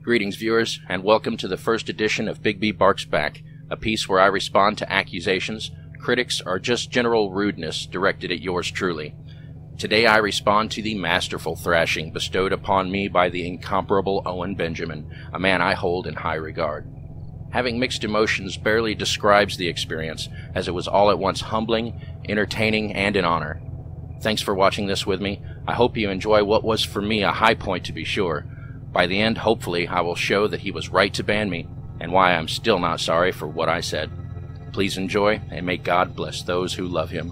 Greetings, viewers, and welcome to the first edition of Bigby Barks Back, a piece where I respond to accusations, critics, or just general rudeness directed at yours truly. Today I respond to the masterful thrashing bestowed upon me by the incomparable Owen Benjamin, a man I hold in high regard. Having mixed emotions barely describes the experience, as it was all at once humbling, entertaining, and an honor. Thanks for watching this with me. I hope you enjoy what was for me a high point, to be sure. By the end, hopefully, I will show that he was right to ban me, and why I'm still not sorry for what I said. Please enjoy, and may God bless those who love him.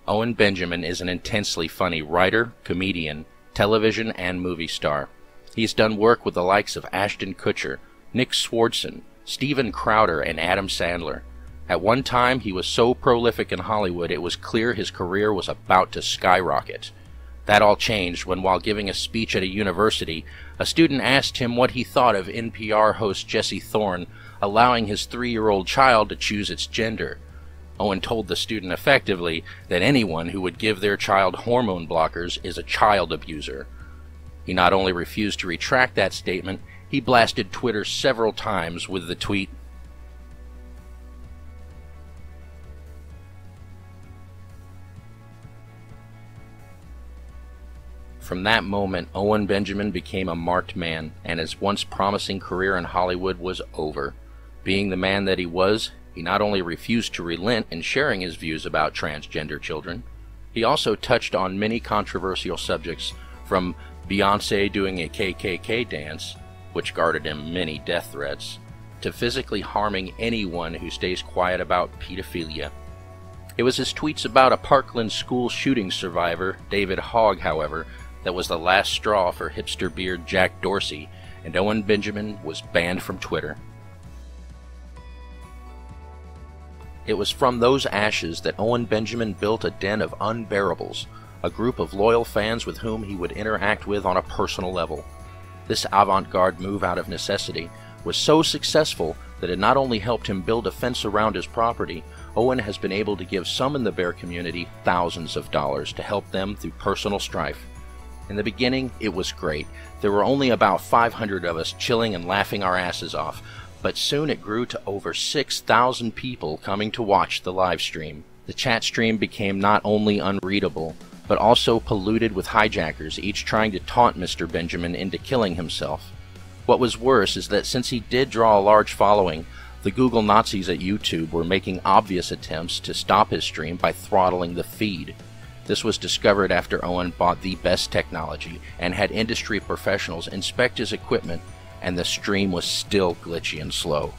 Owen Benjamin is an intensely funny writer, comedian, television, and movie star. He's done work with the likes of Ashton Kutcher, Nick Swardson, Steven Crowder, and Adam Sandler. At one time, he was so prolific in Hollywood it was clear his career was about to skyrocket. That all changed when, while giving a speech at a university, a student asked him what he thought of NPR host Jesse Thorne allowing his 3-year-old child to choose its gender. Owen told the student effectively that anyone who would give their child hormone blockers is a child abuser. He not only refused to retract that statement, he blasted Twitter several times with the tweet, From that moment, Owen Benjamin became a marked man, and his once promising career in Hollywood was over. Being the man that he was, he not only refused to relent in sharing his views about transgender children, he also touched on many controversial subjects, from Beyoncé doing a KKK dance, which garnered him many death threats, to physically harming anyone who stays quiet about pedophilia. It was his tweets about a Parkland school shooting survivor, David Hogg, however, that was the last straw for hipster beard Jack Dorsey, and Owen Benjamin was banned from Twitter. It was from those ashes that Owen Benjamin built a den of unbearables, a group of loyal fans with whom he would interact with on a personal level. This avant-garde move out of necessity was so successful that it not only helped him build a fence around his property, Owen has been able to give some in the bear community thousands of dollars to help them through personal strife. In the beginning, it was great. There were only about 500 of us chilling and laughing our asses off, but soon it grew to over 6,000 people coming to watch the live stream. The chat stream became not only unreadable, but also polluted with hijackers, each trying to taunt Mr. Benjamin into killing himself. What was worse is that since he did draw a large following, the Google Nazis at YouTube were making obvious attempts to stop his stream by throttling the feed. This was discovered after Owen bought the best technology and had industry professionals inspect his equipment, and the stream was still glitchy and slow.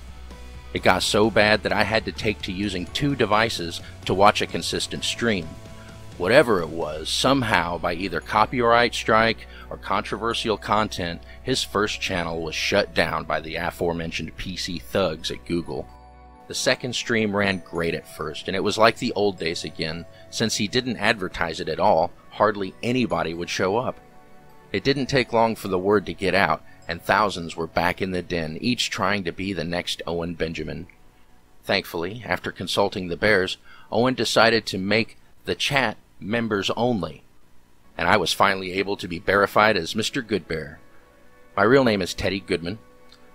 It got so bad that I had to take to using 2 devices to watch a consistent stream. Whatever it was, somehow, by either copyright strike or controversial content, his first channel was shut down by the aforementioned PC thugs at Google. The second stream ran great at first, and it was like the old days again. Since he didn't advertise it at all, hardly anybody would show up. It didn't take long for the word to get out, and thousands were back in the den, each trying to be the next Owen Benjamin. Thankfully, after consulting the bears, Owen decided to make the chat members only, and I was finally able to be verified as Mr. GoodBear. My real name is Teddy Goodman.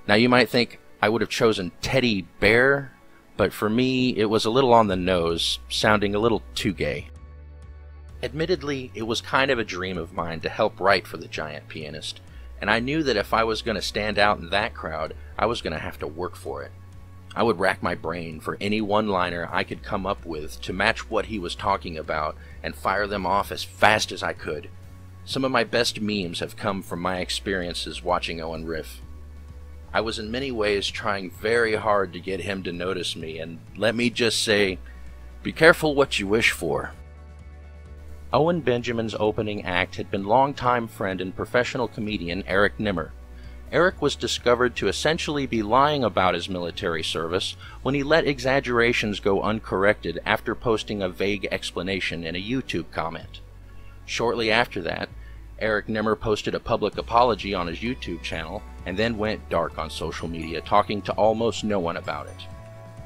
Now you might think I would have chosen Teddy Bear, but for me it was a little on the nose, sounding a little too gay. Admittedly, it was kind of a dream of mine to help write for the giant pianist, and I knew that if I was going to stand out in that crowd, I was going to have to work for it. I would rack my brain for any one-liner I could come up with to match what he was talking about and fire them off as fast as I could. Some of my best memes have come from my experiences watching Owen riff. I was in many ways trying very hard to get him to notice me, and let me just say, be careful what you wish for. Owen Benjamin's opening act had been longtime friend and professional comedian Eric Nimmer. Eric was discovered to essentially be lying about his military service when he let exaggerations go uncorrected after posting a vague explanation in a YouTube comment. Shortly after that, Eric Nimmer posted a public apology on his YouTube channel and then went dark on social media, talking to almost no one about it.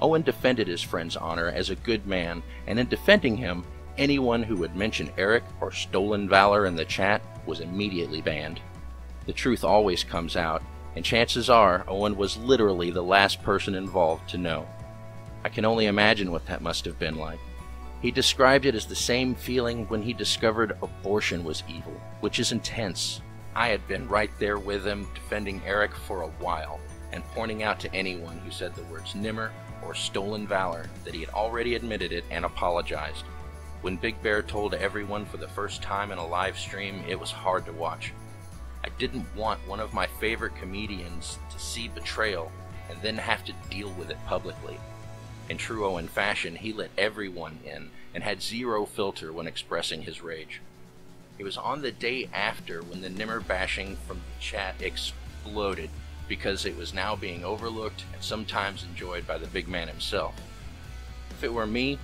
Owen defended his friend's honor as a good man, and in defending him, anyone who would mention Eric or stolen valor in the chat was immediately banned. The truth always comes out, and chances are Owen was literally the last person involved to know. I can only imagine what that must have been like. He described it as the same feeling when he discovered abortion was evil, which is intense. I had been right there with him, defending Eric for a while, and pointing out to anyone who said the words Nimmer or stolen valor that he had already admitted it and apologized. When Big Bear told everyone for the first time in a live stream, it was hard to watch. I didn't want one of my favorite comedians to see betrayal and then have to deal with it publicly. In true Owen fashion, he let everyone in and had zero filter when expressing his rage. It was on the day after when the Nimmer bashing from the chat exploded because it was now being overlooked and sometimes enjoyed by the big man himself. If it were me,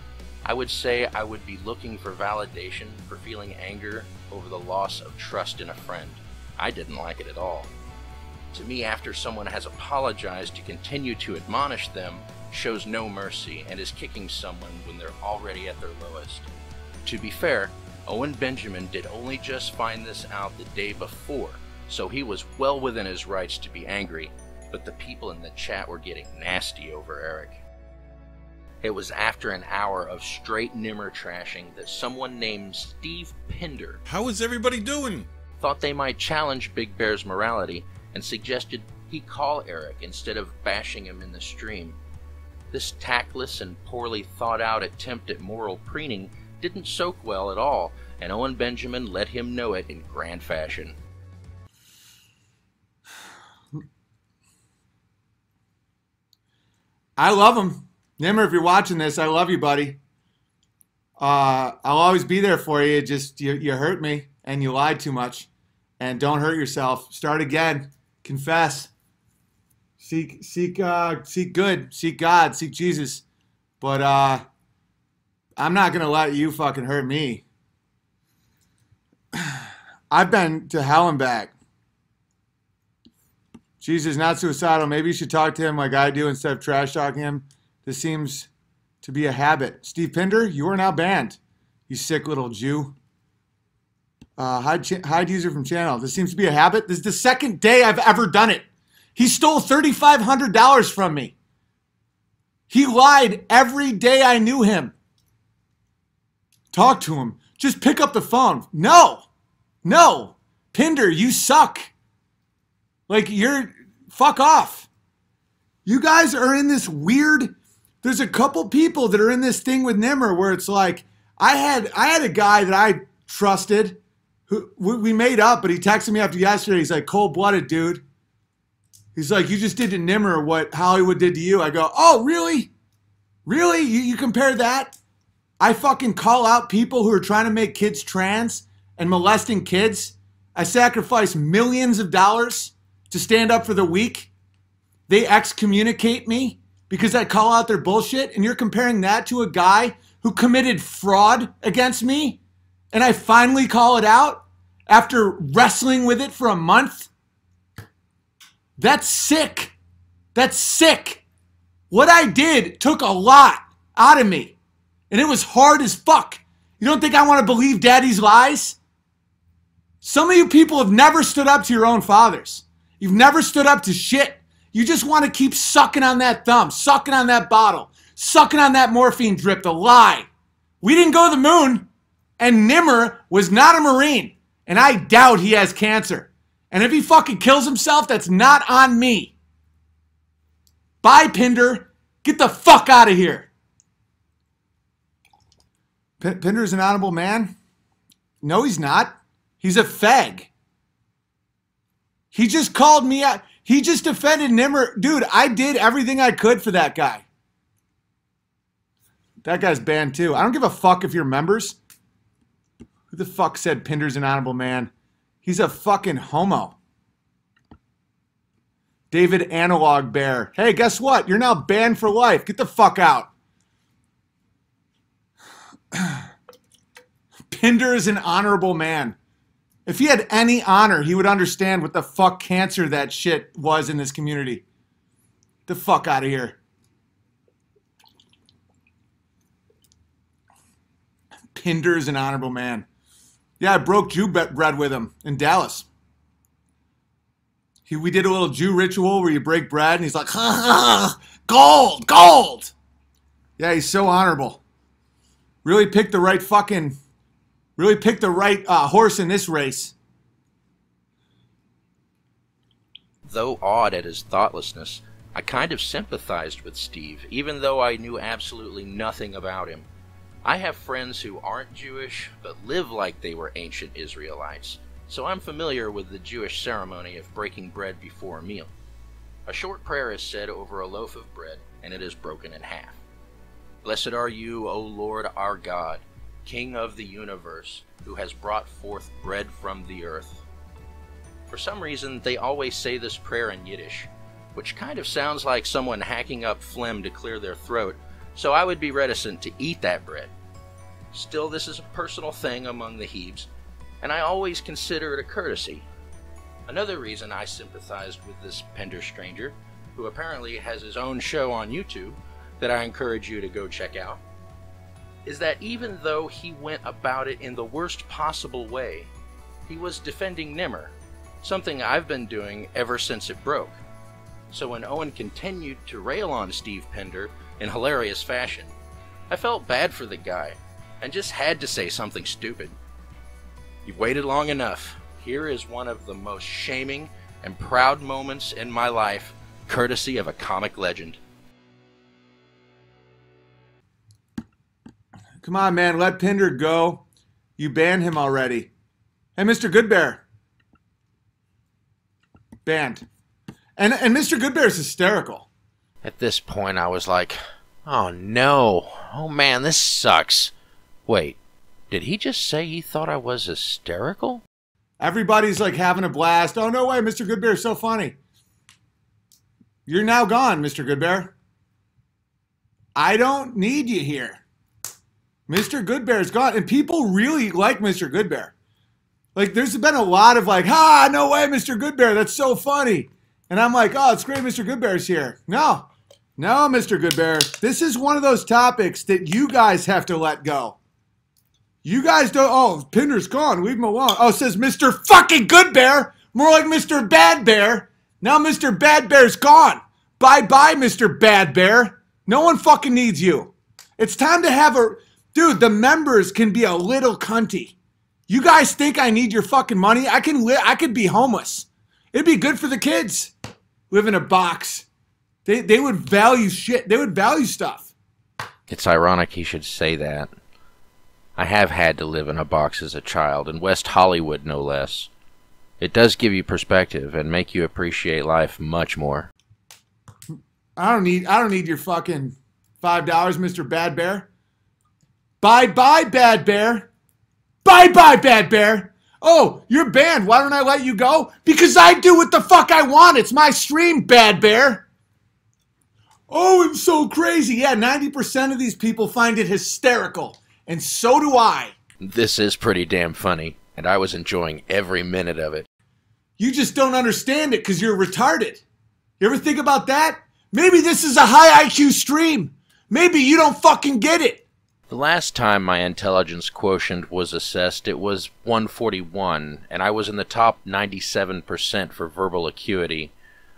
I would say I would be looking for validation for feeling anger over the loss of trust in a friend. I didn't like it at all. To me, after someone has apologized, to continue to admonish them shows no mercy and is kicking someone when they're already at their lowest. To be fair, Owen Benjamin did only just find this out the day before, so he was well within his rights to be angry, but the people in the chat were getting nasty over Eric. It was after an hour of straight Nimmer trashing that someone named Steve Pinder, how is everybody doing? Thought they might challenge Big Bear's morality and suggested he call Eric instead of bashing him in the stream. This tactless and poorly thought out attempt at moral preening didn't soak well at all, and Owen Benjamin let him know it in grand fashion. I love him. Nimmer, if you're watching this, I love you, buddy. I'll always be there for you. Just you hurt me and you lied too much. And don't hurt yourself. Start again. Confess. Seek good. Seek God. Seek Jesus. But I'm not gonna let you fucking hurt me. I've been to hell and back. Jesus, not suicidal. Maybe you should talk to him like I do instead of trash talking him. This seems to be a habit. Steve Pinder, you are now banned. You sick little Jew. Hide user from channel. This seems to be a habit. This is the second day I've ever done it. He stole $3,500 from me. He lied every day I knew him. Talk to him. Just pick up the phone. No. No. Pinder, you suck. Like, fuck off. You guys are in this weird, there's a couple people that are in this thing with Nimmer where it's like, I had a guy that I trusted who we made up, but he texted me after yesterday. He's like, cold-blooded, dude. He's like, you just did to Nimmer what Hollywood did to you. I go, oh, really? Really? You compare that? I fucking call out people who are trying to make kids trans and molesting kids. I sacrifice millions of dollars to stand up for the weak. They excommunicate me because I call out their bullshit. And you're comparing that to a guy who committed fraud against me? And I finally call it out after wrestling with it for a month? That's sick. That's sick. What I did took a lot out of me. And it was hard as fuck. You don't think I want to believe daddy's lies? Some of you people have never stood up to your own fathers. You've never stood up to shit. You just want to keep sucking on that thumb, sucking on that bottle, sucking on that morphine drip, the lie. We didn't go to the moon. And Nimmer was not a Marine. And I doubt he has cancer. And if he fucking kills himself, that's not on me. Bye, Pinder. Get the fuck out of here. Pinder's an honorable man? No, he's not. He's a fag. He just called me out. He just defended Nimmer. Dude, I did everything I could for that guy. That guy's banned too. I don't give a fuck if you're members. Who the fuck said Pinder's an honorable man? He's a fucking homo. David Analog Bear. Hey, guess what? You're now banned for life. Get the fuck out. Pinder is an honorable man. If he had any honor, he would understand what the fuck cancer that shit was in this community. Get the fuck out of here. Pinder is an honorable man. Yeah, I broke Jew bread with him in Dallas. We did a little Jew ritual where you break bread, and he's like, ha, ha, gold, gold. Yeah, he's so honorable. Really picked the right horse in this race. Though awed at his thoughtlessness, I kind of sympathized with Steve, even though I knew absolutely nothing about him. I have friends who aren't Jewish, but live like they were ancient Israelites, so I'm familiar with the Jewish ceremony of breaking bread before a meal. A short prayer is said over a loaf of bread, and it is broken in half. Blessed are you, O Lord our God, King of the universe, who has brought forth bread from the earth. For some reason, they always say this prayer in Yiddish, which kind of sounds like someone hacking up phlegm to clear their throat, so I would be reticent to eat that bread. Still, this is a personal thing among the Hebes, and I always consider it a courtesy. Another reason I sympathized with this Pender stranger, who apparently has his own show on YouTube that I encourage you to go check out, is that even though he went about it in the worst possible way, he was defending Nimmer, something I've been doing ever since it broke. So when Owen continued to rail on Steve Pender in hilarious fashion, I felt bad for the guy, and just had to say something stupid. You've waited long enough. Here is one of the most shaming and proud moments in my life, courtesy of a comic legend. Come on, man, let Pender go. You banned him already. Hey, Mr. GoodBear. Banned. And Mr. GoodBear is hysterical. At this point, I was like, oh no. Oh man, this sucks. Wait, did he just say he thought I was hysterical? Everybody's like having a blast. Oh, no way, Mr. GoodBear is so funny. You're now gone, Mr. GoodBear. I don't need you here. Mr. GoodBear is gone. And people really like Mr. GoodBear. Like, there's been a lot of like, no way, Mr. GoodBear, that's so funny. And I'm like, oh, it's great Mr. GoodBear's here. No, Mr. GoodBear. This is one of those topics that you guys have to let go. You guys don't, oh, Pender's gone, leave him alone. Oh, it says Mr. fucking GoodBear. More like Mr. Bad Bear. Now Mr. Bad Bear's gone. Bye-bye, Mr. Bad Bear. No one fucking needs you. It's time to have a, dude, the members can be a little cunty. You guys think I need your fucking money? I could be homeless. It'd be good for the kids. Live in a box. They would value shit. They would value stuff. It's ironic he should say that. I have had to live in a box as a child, in West Hollywood no less. It does give you perspective and make you appreciate life much more. I don't need your fucking $5, Mr. Bad Bear. Bye-bye, Bad Bear. Bye-bye, Bad Bear. Oh, you're banned. Why don't I let you go? Because I do what the fuck I want. It's my stream, Bad Bear. Oh, it's so crazy. Yeah, 90% of these people find it hysterical. And so do I. This is pretty damn funny, and I was enjoying every minute of it. You just don't understand it because you're retarded. You ever think about that? Maybe this is a high IQ stream. Maybe you don't fucking get it. The last time my intelligence quotient was assessed, it was 141, and I was in the top 97% for verbal acuity.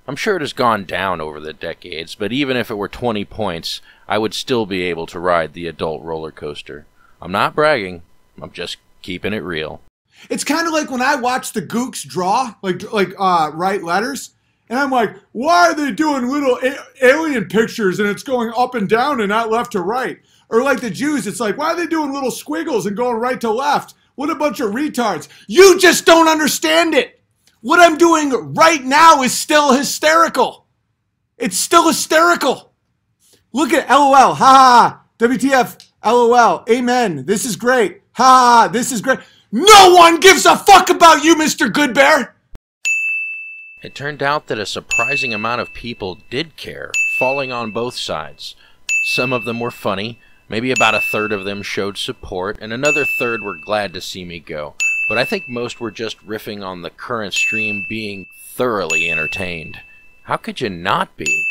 I'm sure it has gone down over the decades, but even if it were 20 points, I would still be able to ride the adult roller coaster. I'm not bragging. I'm just keeping it real. It's kind of like when I watch the Gooks draw, write letters, and I'm like, why are they doing little alien pictures and it's going up and down and not left to right? Or like the Jews, it's like, why are they doing little squiggles and going right to left? What a bunch of retards. You just don't understand it. What I'm doing right now is still hysterical. It's still hysterical. Look at LOL, ha ha, WTF, LOL, amen, this is great, ha, this is great. No one gives a fuck about you, Mr. GoodBear. It turned out that a surprising amount of people did care, falling on both sides. Some of them were funny, maybe about a third of them showed support, and another third were glad to see me go. But I think most were just riffing on the current stream being thoroughly entertained. How could you not be?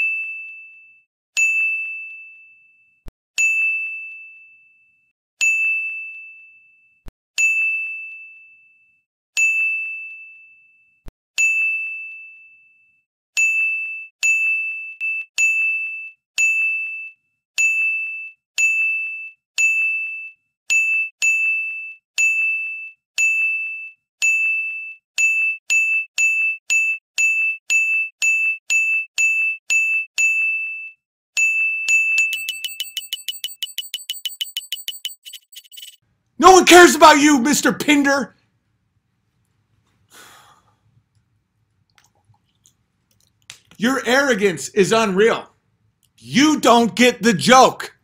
No one cares about you, Mr. Pinder. Your arrogance is unreal. You don't get the joke.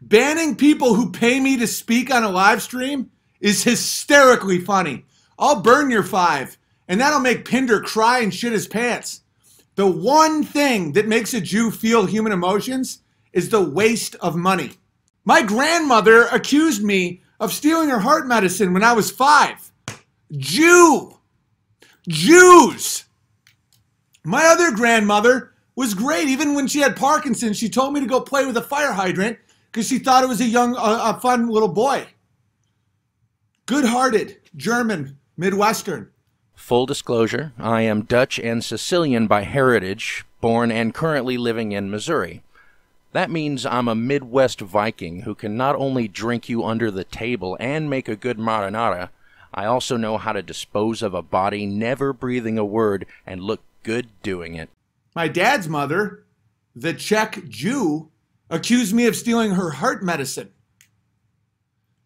Banning people who pay me to speak on a live stream is hysterically funny. I'll burn your 5, and that'll make Pinder cry and shit his pants. The one thing that makes a Jew feel human emotions is the waste of money. My grandmother accused me of stealing her heart medicine when I was 5. Jews. My other grandmother was great. Even when she had Parkinson's, she told me to go play with a fire hydrant because she thought it was a fun little boy. Good-hearted, German, Midwestern. Full disclosure, I am Dutch and Sicilian by heritage, born and currently living in Missouri. That means I'm a Midwest Viking who can not only drink you under the table and make a good marinara, I also know how to dispose of a body never breathing a word and look good doing it. My dad's mother, the Czech Jew, accused me of stealing her heart medicine.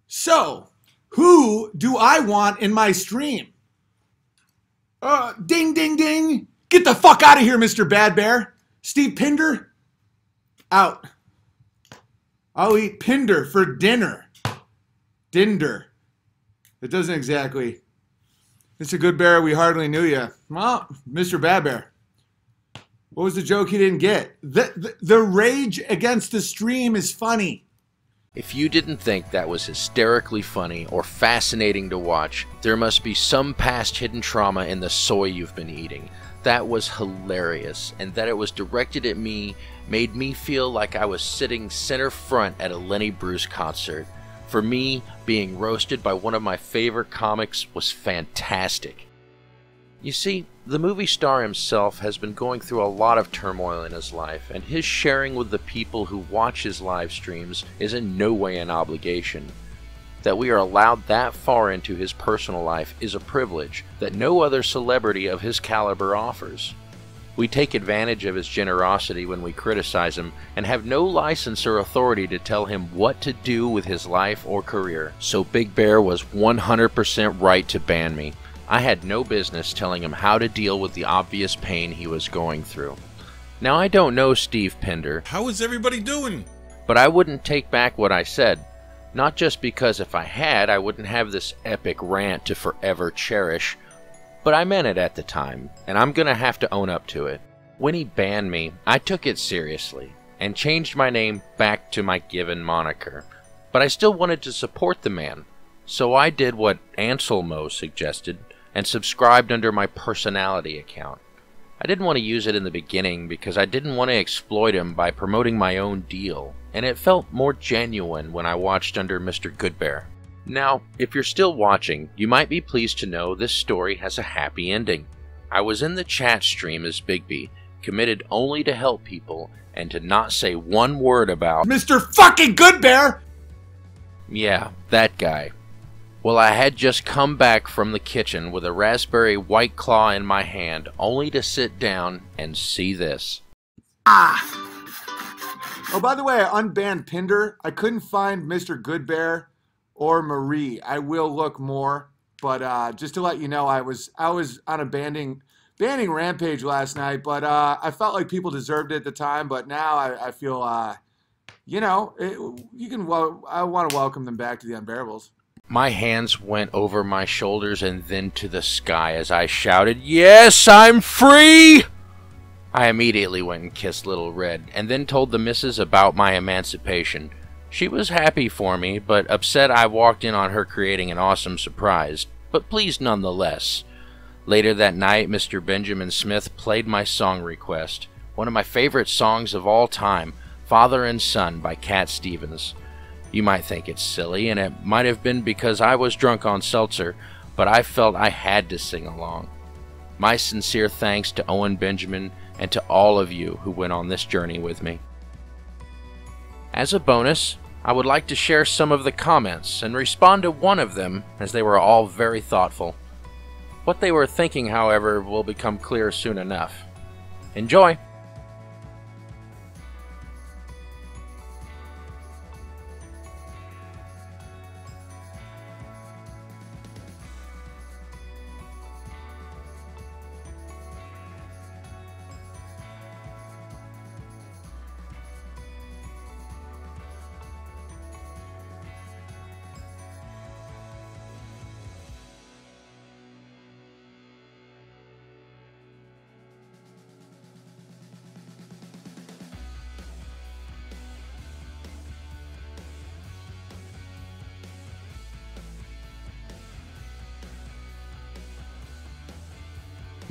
So, who do I want in my stream? Ding, ding, ding. Get the fuck out of here, Mr. Bad Bear. Steve Pinder, out. I'll eat Pinder for dinner. Dinder. It doesn't exactly. Mr. GoodBear, we hardly knew you. Well, Mr. Bad Bear. What was the joke he didn't get? The rage against the stream is funny. If you didn't think that was hysterically funny or fascinating to watch, there must be some past hidden trauma in the soy you've been eating. That was hilarious, and that it was directed at me made me feel like I was sitting center front at a Lenny Bruce concert. For me, being roasted by one of my favorite comics was fantastic. You see, the movie star himself has been going through a lot of turmoil in his life, and his sharing with the people who watch his live streams is in no way an obligation. That we are allowed that far into his personal life is a privilege that no other celebrity of his caliber offers. We take advantage of his generosity when we criticize him and have no license or authority to tell him what to do with his life or career. So Big Bear was 100% right to ban me. I had no business telling him how to deal with the obvious pain he was going through. Now, I don't know Steve Pinder. How is everybody doing? But I wouldn't take back what I said. Not just because if I had, I wouldn't have this epic rant to forever cherish. But I meant it at the time, and I'm gonna have to own up to it. When he banned me, I took it seriously, and changed my name back to my given moniker. But I still wanted to support the man, so I did what Anselmo suggested, and subscribed under my personality account. I didn't want to use it in the beginning because I didn't want to exploit him by promoting my own deal, and it felt more genuine when I watched under Mr. GoodBear. Now, if you're still watching, you might be pleased to know this story has a happy ending. I was in the chat stream as Bigby, committed only to help people and to not say one word about Mr. fucking GoodBear! Yeah, that guy. Well, I had just come back from the kitchen with a raspberry White Claw in my hand, only to sit down and see this. Oh, by the way, I unbanned Pinder. I couldn't find Mr. GoodBear or Marie. I will look more, but just to let you know, I was on a banning rampage last night, but I felt like people deserved it at the time, but now I feel, you know, I want to welcome them back to the Unbearables. My hands went over my shoulders and then to the sky as I shouted, "Yes, I'm free!" I immediately went and kissed Little Red, and then told the missus about my emancipation. She was happy for me, but upset I walked in on her creating an awesome surprise, but pleased nonetheless. Later that night, Mr. Benjamin Smith played my song request, one of my favorite songs of all time, Father and Son by Cat Stevens. You might think it's silly, and it might have been because I was drunk on seltzer, but I felt I had to sing along. My sincere thanks to Owen Benjamin and to all of you who went on this journey with me. As a bonus, I would like to share some of the comments and respond to one of them, as they were all very thoughtful. What they were thinking, however, will become clear soon enough. Enjoy!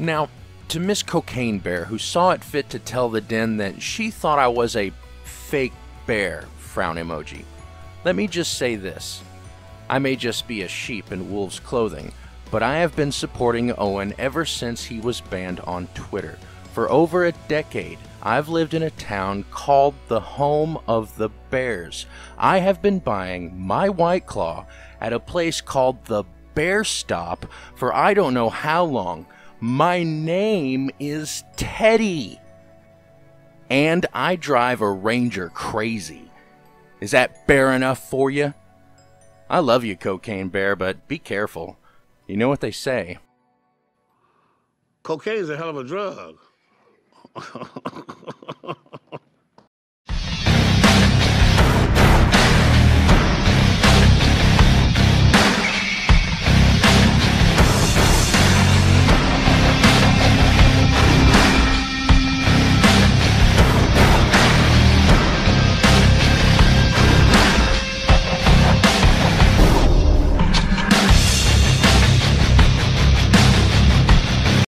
Now, to Miss Cocaine Bear, who saw it fit to tell the den that she thought I was a fake bear, frown emoji, let me just say this. I may just be a sheep in wolf's clothing, but I have been supporting Owen ever since he was banned on Twitter. For over a decade, I've lived in a town called the home of the Bears. I have been buying my White Claw at a place called the Bear Stop for I don't know how long. My name is Teddy. And I drive a Ranger crazy. Is that bear enough for you? I love you, Cocaine Bear, but be careful. You know what they say. Cocaine's a hell of a drug.